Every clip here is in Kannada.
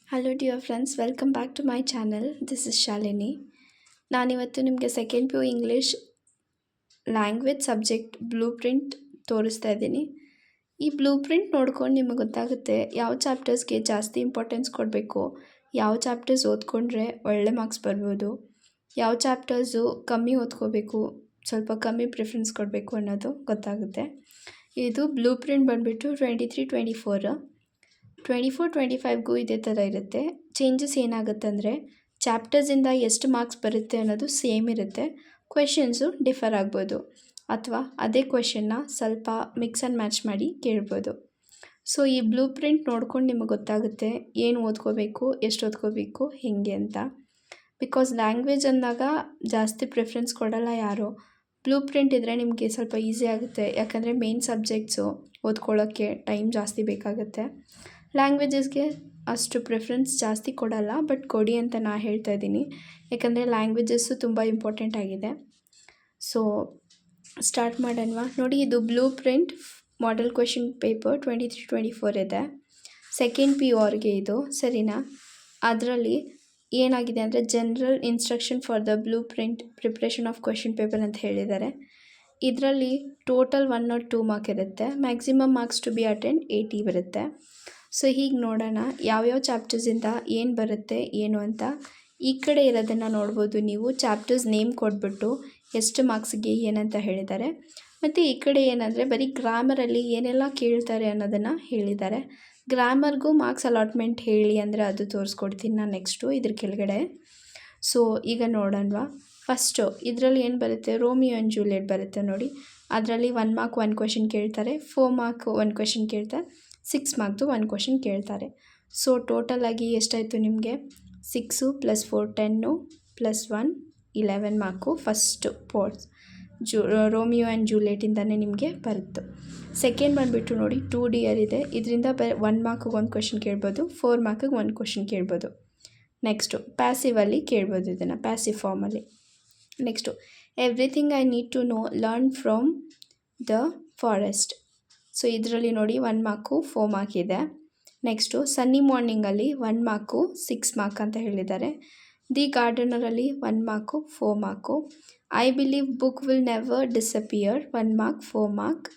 Hello dear friends, welcome back to my channel. This is Shalini. ನಾನಿವತ್ತು ನಿಮಗೆ second P U English language subject blueprint ತೋರಿಸ್ತಾ ಇದ್ದೀನಿ. ಈ ಬ್ಲೂ ಪ್ರಿಂಟ್ ನೋಡ್ಕೊಂಡು ನಿಮಗೆ ಗೊತ್ತಾಗುತ್ತೆ ಯಾವ ಚಾಪ್ಟರ್ಸ್ಗೆ ಜಾಸ್ತಿ ಇಂಪಾರ್ಟೆನ್ಸ್ ಕೊಡಬೇಕು, ಯಾವ ಚಾಪ್ಟರ್ಸ್ ಓದ್ಕೊಂಡ್ರೆ ಒಳ್ಳೆ ಮಾರ್ಕ್ಸ್ ಬರ್ಬೋದು, ಯಾವ ಚಾಪ್ಟರ್ಸು ಕಮ್ಮಿ ಓದ್ಕೋಬೇಕು, ಸ್ವಲ್ಪ ಕಮ್ಮಿ ಪ್ರಿಫರೆನ್ಸ್ ಕೊಡಬೇಕು ಅನ್ನೋದು ಗೊತ್ತಾಗುತ್ತೆ. ಇದು ಬ್ಲೂ ಪ್ರಿಂಟ್ ಬಂದುಬಿಟ್ಟು 23-24 24-25ಗೂ ಇದೇ ಥರ ಇರುತ್ತೆ. ಚೇಂಜಸ್ ಏನಾಗುತ್ತೆ ಅಂದರೆ ಚಾಪ್ಟರ್ಸಿಂದ ಎಷ್ಟು ಮಾರ್ಕ್ಸ್ ಬರುತ್ತೆ ಅನ್ನೋದು ಸೇಮ್ ಇರುತ್ತೆ. ಕ್ವೆಶನ್ಸು ಡಿಫರ್ ಆಗ್ಬೋದು ಅಥವಾ ಅದೇ ಕ್ವೆಶನ್ನ ಸ್ವಲ್ಪ ಮಿಕ್ಸ್ ಆ್ಯಂಡ್ ಮ್ಯಾಚ್ ಮಾಡಿ ಕೇಳ್ಬೋದು. ಸೊ ಈ ಬ್ಲೂ ಪ್ರಿಂಟ್ ನೋಡ್ಕೊಂಡು ನಿಮಗೆ ಗೊತ್ತಾಗುತ್ತೆ ಏನು ಓದ್ಕೋಬೇಕು, ಎಷ್ಟು ಓದ್ಕೋಬೇಕು, ಹೇಗೆ ಅಂತ. ಬಿಕಾಸ್ ಲ್ಯಾಂಗ್ವೇಜ್ ಅಂದಾಗ ಜಾಸ್ತಿ ಪ್ರಿಫರೆನ್ಸ್ ಕೊಡೋಲ್ಲ ಯಾರು. ಬ್ಲೂ ಪ್ರಿಂಟ್ ಇದ್ದರೆ ನಿಮಗೆ ಸ್ವಲ್ಪ ಈಸಿ ಆಗುತ್ತೆ, ಯಾಕಂದರೆ ಮೇನ್ ಸಬ್ಜೆಕ್ಟ್ಸು ಓದ್ಕೊಳ್ಳೋಕ್ಕೆ ಟೈಮ್ ಜಾಸ್ತಿ ಬೇಕಾಗುತ್ತೆ. ಲ್ಯಾಂಗ್ವೇಜಸ್ಗೆ ಅಷ್ಟು ಪ್ರಿಫರೆನ್ಸ್ ಜಾಸ್ತಿ ಕೊಡಲ್ಲ, ಬಟ್ ಕೊಡಿ ಅಂತ ನಾನು ಹೇಳ್ತಾ ಇದ್ದೀನಿ, ಯಾಕಂದರೆ ಲ್ಯಾಂಗ್ವೇಜಸ್ಸು ತುಂಬ ಇಂಪಾರ್ಟೆಂಟ್ ಆಗಿದೆ. ಸೊ ಸ್ಟಾರ್ಟ್ ಮಾಡೋಣವಾ? ನೋಡಿ, ಇದು blueprint model question paper 23-24 ಇದೆ. ಸೆಕೆಂಡ್ ಪಿ ಯು ಅವ್ರಿಗೆ ಇದು ಸರಿನಾ. ಅದರಲ್ಲಿ ಏನಾಗಿದೆ ಅಂದರೆ general instruction for the blueprint preparation of question paper ಅಂತ ಹೇಳಿದ್ದಾರೆ. ಇದರಲ್ಲಿ ಟೋಟಲ್ 1 or 2 ಮಾರ್ಕ್ ಇರುತ್ತೆ. Maximum marks to be attend 80 ಬರುತ್ತೆ. ಸೊ ಹೀಗೆ ನೋಡೋಣ ಯಾವ್ಯಾವ ಚಾಪ್ಟರ್ಸಿಂದ ಏನು ಬರುತ್ತೆ ಏನು ಅಂತ. ಈ ಕಡೆ ಇರೋದನ್ನು ನೋಡ್ಬೋದು ನೀವು, ಚಾಪ್ಟರ್ಸ್ ನೇಮ್ ಕೊಟ್ಬಿಟ್ಟು ಎಷ್ಟು ಮಾರ್ಕ್ಸ್ಗೆ ಏನಂತ ಹೇಳಿದ್ದಾರೆ. ಮತ್ತು ಈ ಕಡೆ ಏನಂದರೆ ಬರೀ ಗ್ರಾಮರಲ್ಲಿ ಏನೆಲ್ಲ ಕೇಳ್ತಾರೆ ಅನ್ನೋದನ್ನು ಹೇಳಿದ್ದಾರೆ. ಗ್ರಾಮರ್ಗೂ ಮಾರ್ಕ್ಸ್ ಅಲಾಟ್ಮೆಂಟ್ ಹೇಳಿ ಅಂದರೆ ಅದು ತೋರಿಸ್ಕೊಡ್ತೀನಿ ನಾನು ನೆಕ್ಸ್ಟು ಇದ್ರ ಕೆಳಗಡೆ. ಸೊ ಈಗ ನೋಡೋಣವಾ. ಫಸ್ಟು ಇದರಲ್ಲಿ ಏನು ಬರುತ್ತೆ, ರೋಮಿಯೋ ಆ್ಯಂಡ್ ಜೂಲಿಯಟ್ ಬರುತ್ತೆ ನೋಡಿ. ಅದರಲ್ಲಿ 1 ಮಾರ್ಕ್ 1 ಕ್ವೆಶನ್ ಕೇಳ್ತಾರೆ, 4 ಮಾರ್ಕ್ 1 ಕ್ವೆಶನ್ ಕೇಳ್ತಾರೆ, 6 ಮಾರ್ಕ್ದು 1 ಕ್ವೆಶನ್ ಕೇಳ್ತಾರೆ. ಸೊ ಟೋಟಲಾಗಿ ಎಷ್ಟಾಯಿತು ನಿಮಗೆ, 6 + 4 10 + 1 11 ಮಾರ್ಕು ಫಸ್ಟು ಪೋರ್ಟ್ಸ್ ರೋಮಿಯೋ ಆ್ಯಂಡ್ ಜೂಲಿಯಟಿಂದನೇ ನಿಮಗೆ ಬರುತ್ತೆ. ಸೆಕೆಂಡ್ ಬಂದುಬಿಟ್ಟು ನೋಡಿ 2 ಡಿಯರ್ ಇದೆ. ಇದರಿಂದ 1 ಮಾರ್ಕಿಗೆ 1 ಕ್ವೆಶನ್ ಕೇಳ್ಬೋದು, 4 ಮಾರ್ಕಿಗೆ 1 ಕ್ವೆಶನ್ ಕೇಳ್ಬೋದು. ನೆಕ್ಸ್ಟು ಪ್ಯಾಸಿವಲ್ಲಿ ಕೇಳ್ಬೋದು, ಇದನ್ನು ಪ್ಯಾಸಿವ್ ಫಾರ್ಮಲ್ಲಿ. Next everything I need to know learn from the forest. So ಇದರಲ್ಲಿ ನೋಡಿ 1 ಮಾರ್ಕು 4 ಮಾರ್ಕ್ ಇದೆ. ನೆಕ್ಸ್ಟು ಸನ್ನಿ ಮಾರ್ನಿಂಗಲ್ಲಿ 1 ಮಾರ್ಕು 6 ಮಾರ್ಕ್ ಅಂತ ಹೇಳಿದ್ದಾರೆ. ದಿ ಗಾರ್ಡನರಲ್ಲಿ 1 mark 4 mark. I believe book will never disappear 1 mark 4 mark.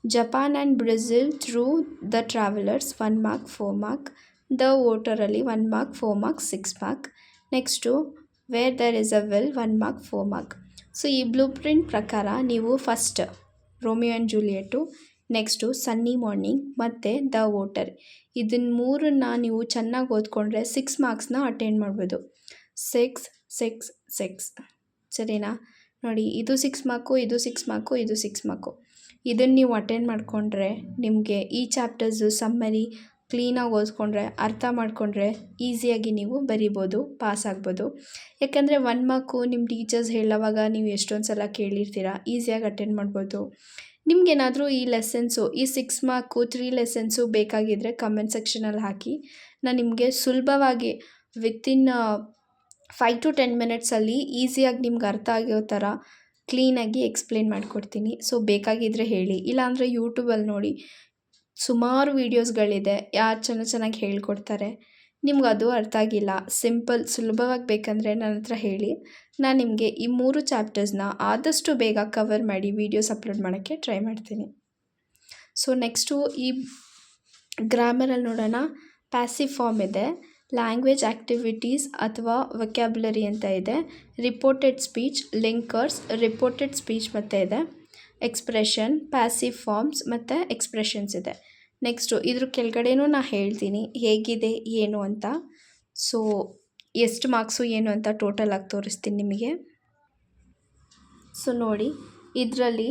Japan and Brazil through the travellers 1 mark 4 mark. The ವೋಟರಲ್ಲಿ 1 mark 4 mark 6 mark. Next where there is a will 1 mark 4 mark. So ಈ ಬ್ಲೂ ಪ್ರಿಂಟ್ ಪ್ರಕಾರ ನೀವು first Romeo and Juliet, next sunny morning ಮತ್ತು ದ ವೋಟರ್, ಇದನ್ನು ಮೂರನ್ನು ನೀವು ಚೆನ್ನಾಗಿ ಓದ್ಕೊಂಡ್ರೆ 6 ಮಾರ್ಕ್ಸ್ನ ಅಟೆಂಡ್ ಮಾಡ್ಬೋದು. 6 6 6 ಸರಿನಾ. ನೋಡಿ, ಇದು 6 ಮಾರ್ಕು, ಇದು 6 ಮಾರ್ಕು, ಇದು 6 ಮಾರ್ಕು. ಇದನ್ನು ನೀವು ಅಟೆಂಡ್ ಮಾಡಿಕೊಂಡ್ರೆ ನಿಮಗೆ ಈ ಚಾಪ್ಟರ್ಸು ಸಮ್ಮರಿ ಕ್ಲೀನಾಗಿ ಓದ್ಕೊಂಡ್ರೆ, ಅರ್ಥ ಮಾಡಿಕೊಂಡ್ರೆ ಈಸಿಯಾಗಿ ನೀವು ಬರಿಬೋದು, ಪಾಸ್ ಆಗ್ಬೋದು. ಯಾಕಂದರೆ 1 ಮಾರ್ಕು ನಿಮ್ಮ ಟೀಚರ್ಸ್ ಹೇಳೋವಾಗ ನೀವು ಎಷ್ಟೊಂದು ಸಲ ಕೇಳಿರ್ತೀರ, ಈಸಿಯಾಗಿ ಅಟೆಂಡ್ ಮಾಡ್ಬೋದು. ನಿಮಗೇನಾದರೂ ಈ ಲೆಸನ್ಸು, ಈ 6 ಮಾರ್ಕು 3 ಲೆಸನ್ಸು ಬೇಕಾಗಿದ್ದರೆ ಕಮೆಂಟ್ ಸೆಕ್ಷನಲ್ಲಿ ಹಾಕಿ. ನಾನು ನಿಮಗೆ ಸುಲಭವಾಗಿ ವಿತಿನ್ 5 to 10 ಮಿನಿಟ್ಸಲ್ಲಿ ಈಸಿಯಾಗಿ ನಿಮ್ಗೆ ಅರ್ಥ ಆಗೋ ಥರ ಕ್ಲೀನಾಗಿ ಎಕ್ಸ್ಪ್ಲೇನ್ ಮಾಡಿಕೊಡ್ತೀನಿ. ಸೊ ಬೇಕಾಗಿದ್ದರೆ ಹೇಳಿ, ಇಲ್ಲಾಂದರೆ ಯೂಟ್ಯೂಬಲ್ಲಿ ನೋಡಿ ಸುಮಾರು ವೀಡಿಯೋಸ್ಗಳಿದೆ, ಯಾರು ಚೆನ್ನಾಗಿ ಹೇಳ್ಕೊಡ್ತಾರೆ. ನಿಮ್ಗೆ ಅದು ಅರ್ಥ ಆಗಿಲ್ಲ, ಸಿಂಪಲ್ ಸುಲಭವಾಗಿ ಬೇಕಂದರೆ ನನ್ನ ಹತ್ರ ಹೇಳಿ. ನಾನು ನಿಮಗೆ ಈ 3 ಚಾಪ್ಟರ್ಸ್ನ ಆದಷ್ಟು ಬೇಗ ಕವರ್ ಮಾಡಿ ವೀಡಿಯೋಸ್ ಅಪ್ಲೋಡ್ ಮಾಡೋಕ್ಕೆ ಟ್ರೈ ಮಾಡ್ತೀನಿ. ಸೊ ನೆಕ್ಸ್ಟು ಈ ಗ್ರಾಮರಲ್ಲಿ ನೋಡೋಣ. ಪ್ಯಾಸಿವ್ ಫಾರ್ಮ್ ಇದೆ, ಲ್ಯಾಂಗ್ವೇಜ್ ಆ್ಯಕ್ಟಿವಿಟೀಸ್ ಅಥವಾ ವೊಕ್ಯಾಬ್ಯುಲರಿ ಅಂತ ಇದೆ, reported speech, linkers, reported speech ಮತ್ತು ಇದೆ, ಎಕ್ಸ್ಪ್ರೆಷನ್, ಪ್ಯಾಸಿವ್ ಫಾರ್ಮ್ಸ್ ಮತ್ತು ಎಕ್ಸ್ಪ್ರೆಷನ್ಸ್ ಇದೆ. ನೆಕ್ಸ್ಟು ಇದ್ರ ಕೆಳಗಡೆನೂ ನಾನು ಹೇಳ್ತೀನಿ ಹೇಗಿದೆ ಏನು ಅಂತ. ಸೊ ಎಷ್ಟು ಮಾರ್ಕ್ಸು ಏನು ಅಂತ ಟೋಟಲ್ ಆಗಿ ತೋರಿಸ್ತೀನಿ ನಿಮಗೆ. ಸೊ ನೋಡಿ, ಇದರಲ್ಲಿ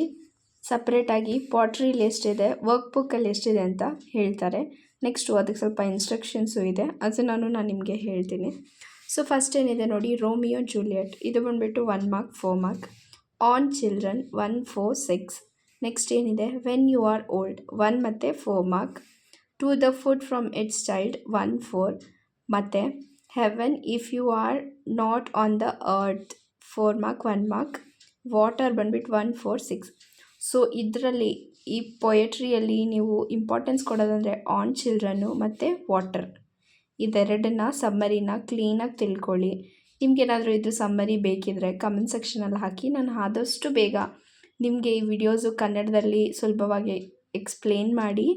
ಸಪ್ರೇಟಾಗಿ ಪಾಟ್ರಿಲಿ ಎಷ್ಟಿದೆ, ವರ್ಕ್ ಬುಕ್ಕಲ್ಲಿ ಎಷ್ಟಿದೆ ಅಂತ ಹೇಳ್ತಾರೆ. ನೆಕ್ಸ್ಟು ಅದಕ್ಕೆ ಸ್ವಲ್ಪ ಇನ್ಸ್ಟ್ರಕ್ಷನ್ಸು ಇದೆ, ಅದನ್ನು ನಾನು ನಿಮಗೆ ಹೇಳ್ತೀನಿ. ಸೊ ಫಸ್ಟ್ ಏನಿದೆ ನೋಡಿ, ರೋಮಿಯೋ ಜೂಲಿಯಟ್, ಇದು ಬಂದುಬಿಟ್ಟು 1 mark 4 mark. On children 1 4 6. Next ಏನಿದೆ, ವೆನ್ ಯು ಆರ್ ಓಲ್ಡ್ 1 ಮತ್ತು 4 mark. To the food from its child 1 4 ಮತ್ತು heaven if you are not on the earth 4 mark 1 mark. Water ಬಂದುಬಿಟ್ಟು 1 4 6. ಸೊ ಇದರಲ್ಲಿ ಈ ಪೊಯೆಟ್ರಿಯಲ್ಲಿ ನೀವು ಇಂಪಾರ್ಟೆನ್ಸ್ ಕೊಡೋದಂದರೆ ಆನ್ ಚಿಲ್ಡ್ರನ್ನು ಮತ್ತು ವಾಟರ್, ಇದೆರಡನ್ನ ಸಮ್ಮರಿನ ಕ್ಲೀನಾಗಿ ತಿಳ್ಕೊಳ್ಳಿ. ನಿಮಗೇನಾದರೂ ಇದು ಸಮ್ಮರಿ ಬೇಕಿದ್ದರೆ ಕಮೆಂಟ್ ಸೆಕ್ಷನಲ್ಲಿ ಹಾಕಿ. ನಾನು ಆದಷ್ಟು ಬೇಗ ನಿಮಗೆ ಈ ವಿಡಿಯೋಸು ಕನ್ನಡದಲ್ಲಿ ಸುಲಭವಾಗಿ ಎಕ್ಸ್ಪ್ಲೇನ್ ಮಾಡಿ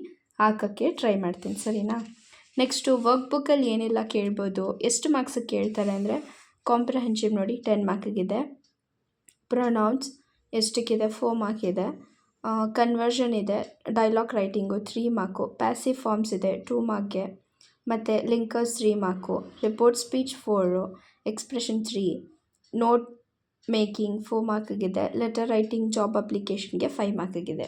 ಹಾಕೋಕ್ಕೆ ಟ್ರೈ ಮಾಡ್ತೀನಿ, ಸರಿನಾ? ನೆಕ್ಸ್ಟು ವರ್ಕ್ ಬುಕ್ಕಲ್ಲಿ ಏನೆಲ್ಲ ಕೇಳ್ಬೋದು, ಎಷ್ಟು ಮಾರ್ಕ್ಸಿಗೆ ಕೇಳ್ತಾರೆ ಅಂದರೆ ಕಾಂಪ್ರಹೆನ್ಸಿವ್ ನೋಡಿ 10 ಮಾರ್ಕಿಗಿದೆ. ಪ್ರೊನೌನ್ಸ್ ಎಷ್ಟಕ್ಕಿದೆ 4 ಮಾರ್ಕ್ ಇದೆ. ಕನ್ವರ್ಷನ್ ಇದೆ. Dialogue writing 3 mark. Passive forms ಇದೆ 2 ಮಾರ್ಕ್ಗೆ. ಮತ್ತು linkers 3 mark. Report speech 4, expression 3, note making 4 ಮಾರ್ಕಿಗಿದೆ. ಲೆಟರ್ ರೈಟಿಂಗ್ ಜಾಬ್ ಅಪ್ಲಿಕೇಶನ್ಗೆ 5 ಮಾರ್ಕಿಗಿದೆ.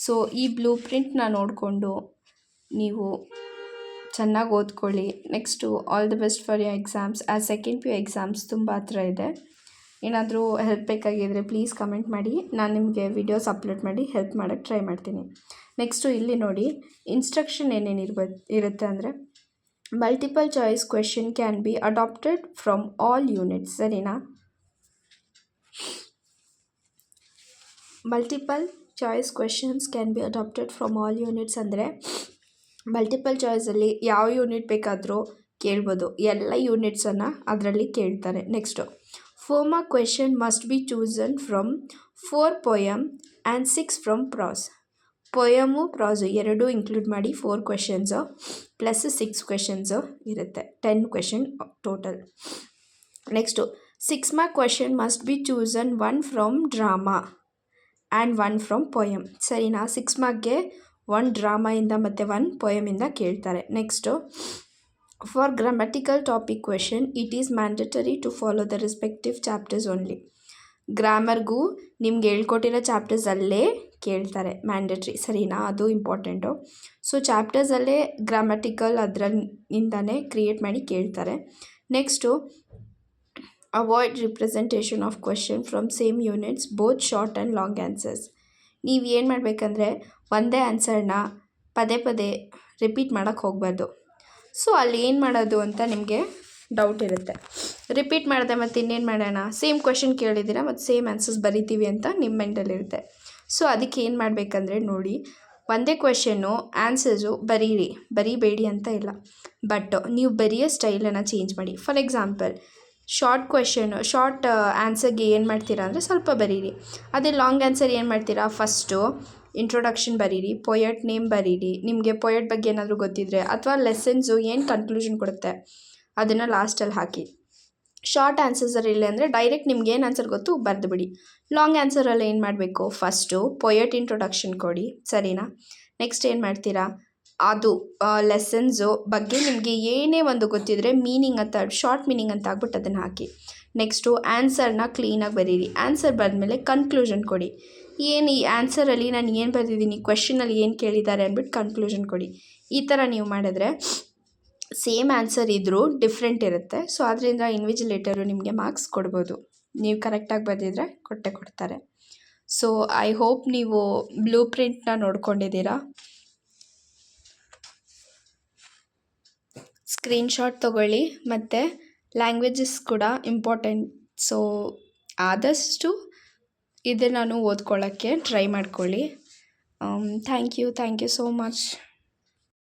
ಸೊ ಈ ಬ್ಲೂ ಪ್ರಿಂಟ್ನ ನೋಡಿಕೊಂಡು ನೀವು ಚೆನ್ನಾಗಿ ಓದ್ಕೊಳ್ಳಿ. Next all the best for your exams. Second PU exams ತುಂಬ ಹತ್ರ ಇದೆ. ಏನಾದರೂ ಹೆಲ್ಪ್ ಬೇಕಾಗಿದ್ದರೆ ಪ್ಲೀಸ್ ಕಮೆಂಟ್ ಮಾಡಿ, ನಾನು ನಿಮಗೆ ವಿಡಿಯೋಸ್ ಅಪ್ಲೋಡ್ ಮಾಡಿ ಹೆಲ್ಪ್ ಮಾಡೋಕ್ಕೆ ಟ್ರೈ ಮಾಡ್ತೀನಿ. ನೆಕ್ಸ್ಟು ಇಲ್ಲಿ ನೋಡಿ ಇನ್ಸ್ಟ್ರಕ್ಷನ್ ಏನೇನು ಇರುತ್ತೆ ಅಂದರೆ multiple choice question can be adapted from all units, ಸರಿನಾ? Multiple choice questions can be adapted from all units ಅಂದರೆ ಮಲ್ಟಿಪಲ್ ಚಾಯ್ಸಲ್ಲಿ ಯಾವ ಯೂನಿಟ್ ಬೇಕಾದರೂ ಕೇಳ್ಬೋದು. ಎಲ್ಲ ಯೂನಿಟ್ಸನ್ನು ಅದರಲ್ಲಿ ಕೇಳ್ತಾರೆ. Next 4 mark question must be chosen from 4 poem and 6 from prose. Poem prose ಎರಡೂ ಇನ್ಕ್ಲೂಡ್ ಮಾಡಿ 4 ಕ್ವೆಶನ್ಸು ಪ್ಲಸ್ 6 ಕ್ವೆಶನ್ಸು ಇರುತ್ತೆ. 10 question total. Next 6 mark question must be chosen 1 from drama and 1 from poem, ಸರಿನಾ? 6 ಮಾರ್ಕ್ಗೆ 1 ಡ್ರಾಮಾಯಿಂದ ಮತ್ತು 1 ಪೊಯಮಿಂದ ಕೇಳ್ತಾರೆ. Next for grammatical topic question it is mandatory to follow the respective chapters only. ಗ್ರಾಮರ್ಗೂ ನಿಮ್ಗೆ ಹೇಳ್ಕೊಟ್ಟಿರೋ ಚಾಪ್ಟರ್ಸಲ್ಲೇ ಕೇಳ್ತಾರೆ, ಮ್ಯಾಂಡೇಟ್ರಿ, ಸರಿನಾ? ಅದು ಇಂಪಾರ್ಟೆಂಟು. ಸೊ ಚಾಪ್ಟರ್ಸಲ್ಲೇ ಗ್ರಾಮ್ಯಾಟಿಕಲ್ ಅದರಿಂದನೇ ಕ್ರಿಯೇಟ್ ಮಾಡಿ ಕೇಳ್ತಾರೆ. Next avoid representation of question from same units both short and long answers. ನೀವು ಏನು ಮಾಡಬೇಕಂದ್ರೆ ಒಂದೇ ಆನ್ಸರ್ನ ಪದೇ ಪದೇ ರಿಪೀಟ್ ಮಾಡೋಕ್ಕೆ ಹೋಗಬಾರ್ದು. ಸೊ ಅಲ್ಲಿ ಏನು ಮಾಡೋದು ಅಂತ ನಿಮಗೆ ಡೌಟ್ ಇರುತ್ತೆ. ರಿಪೀಟ್ ಮಾಡಿದೆ ಮತ್ತು ಇನ್ನೇನು ಮಾಡೋಣ, ಸೇಮ್ ಕ್ವೆಶನ್ ಕೇಳಿದ್ದೀರ ಮತ್ತು ಸೇಮ್ ಆನ್ಸರ್ಸ್ ಬರಿತೀವಿ ಅಂತ ನಿಮ್ಮ ಮೈಂಡಲ್ಲಿರುತ್ತೆ. ಸೊ ಅದಕ್ಕೆ ಏನು ಮಾಡಬೇಕಂದ್ರೆ ನೋಡಿ, ಒಂದೇ ಕ್ವೆಶನ್ನು ಆನ್ಸರ್ಸು ಬರೀಬೇಡಿ ಅಂತ ಇಲ್ಲ, ಬಟ್ ನೀವು ಬರೆಯೋ ಸ್ಟೈಲನ್ನು ಚೇಂಜ್ ಮಾಡಿ. ಫಾರ್ ಎಕ್ಸಾಂಪಲ್ ಶಾರ್ಟ್ ಆನ್ಸರ್ಗೆ ಏನು ಮಾಡ್ತೀರಾ ಅಂದರೆ ಸ್ವಲ್ಪ ಬರೀರಿ. ಅದೇ ಲಾಂಗ್ ಆನ್ಸರ್ ಏನು ಮಾಡ್ತೀರಾ, ಫಸ್ಟು ಇಂಟ್ರೊಡಕ್ಷನ್ ಬರೀರಿ, ಪೊಯಟ್ ನೇಮ್ ಬರೀರಿ, ನಿಮಗೆ ಪೊಯಟ್ ಬಗ್ಗೆ ಏನಾದರೂ ಗೊತ್ತಿದ್ದರೆ, ಅಥವಾ ಲೆಸನ್ಸು ಏನು ಕನ್ಕ್ಲೂಷನ್ ಕೊಡುತ್ತೆ ಅದನ್ನು ಲಾಸ್ಟಲ್ಲಿ ಹಾಕಿ. ಶಾರ್ಟ್ ಆನ್ಸರ್ಸಲ್ಲಿ ಇಲ್ಲ ಅಂದರೆ ಡೈರೆಕ್ಟ್ ನಿಮ್ಗೆ ಏನು ಆನ್ಸರ್ ಗೊತ್ತು ಬರೆದು ಬಿಡಿ. ಲಾಂಗ್ ಆನ್ಸರಲ್ಲಿ ಏನು ಮಾಡಬೇಕು, ಫಸ್ಟು ಪೊಯಟ್ ಇಂಟ್ರೊಡಕ್ಷನ್ ಕೊಡಿ, ಸರಿನಾ? ನೆಕ್ಸ್ಟ್ ಏನು ಮಾಡ್ತೀರಾ, ಅದು ಲೆಸನ್ಸು ಬಗ್ಗೆ ನಿಮಗೆ ಏನೇ ಒಂದು ಗೊತ್ತಿದ್ದರೆ ಮೀನಿಂಗ್ ಅಂತ ಶಾರ್ಟ್ ಮೀನಿಂಗ್ ಅಂತ ಆಗ್ಬಿಟ್ಟು ಅದನ್ನು ಹಾಕಿ. ನೆಕ್ಸ್ಟು ಆನ್ಸರ್ನ ಕ್ಲೀನಾಗಿ ಬರೀರಿ. ಆನ್ಸರ್ ಬರೆದ್ಮೇಲೆ ಕನ್ಕ್ಲೂಷನ್ ಕೊಡಿ. ಏನು ಈ ಆನ್ಸರಲ್ಲಿ ನಾನು ಏನು ಬರೆದಿದ್ದೀನಿ, ಕ್ವೆಶನಲ್ಲಿ ಏನು ಕೇಳಿದ್ದಾರೆ ಅಂದ್ಬಿಟ್ಟು ಕನ್ಕ್ಲೂಷನ್ ಕೊಡಿ. ಈ ಥರ ನೀವು ಮಾಡಿದ್ರೆ ಸೇಮ್ ಆನ್ಸರ್ ಇದ್ದರೂ ಡಿಫ್ರೆಂಟ್ ಇರುತ್ತೆ. ಸೊ ಅದರಿಂದ ಇನ್ವಿಜಿಲೇಟರು ನಿಮಗೆ ಮಾರ್ಕ್ಸ್ ಕೊಡ್ಬೋದು, ನೀವು ಕರೆಕ್ಟಾಗಿ ಬರೆದಿದ್ರೆ ಕೊಡ್ತಾರೆ. ಸೊ ಐ ಹೋಪ್ ನೀವು ಬ್ಲೂ ಪ್ರಿಂಟ್ನ ನೋಡ್ಕೊಂಡಿದ್ದೀರಾ. ಸ್ಕ್ರೀನ್ಶಾಟ್ ತೊಗೊಳ್ಳಿ, ಮತ್ತು ಲ್ಯಾಂಗ್ವೇಜಸ್ ಕೂಡ ಇಂಪಾರ್ಟೆಂಟ್. ಸೊ ಆದಷ್ಟು ಇದನ್ನು ಓದ್ಕೊಳ್ಳೋಕ್ಕೆ ಟ್ರೈ ಮಾಡ್ಕೊಳ್ಳಿ. Thank you so much.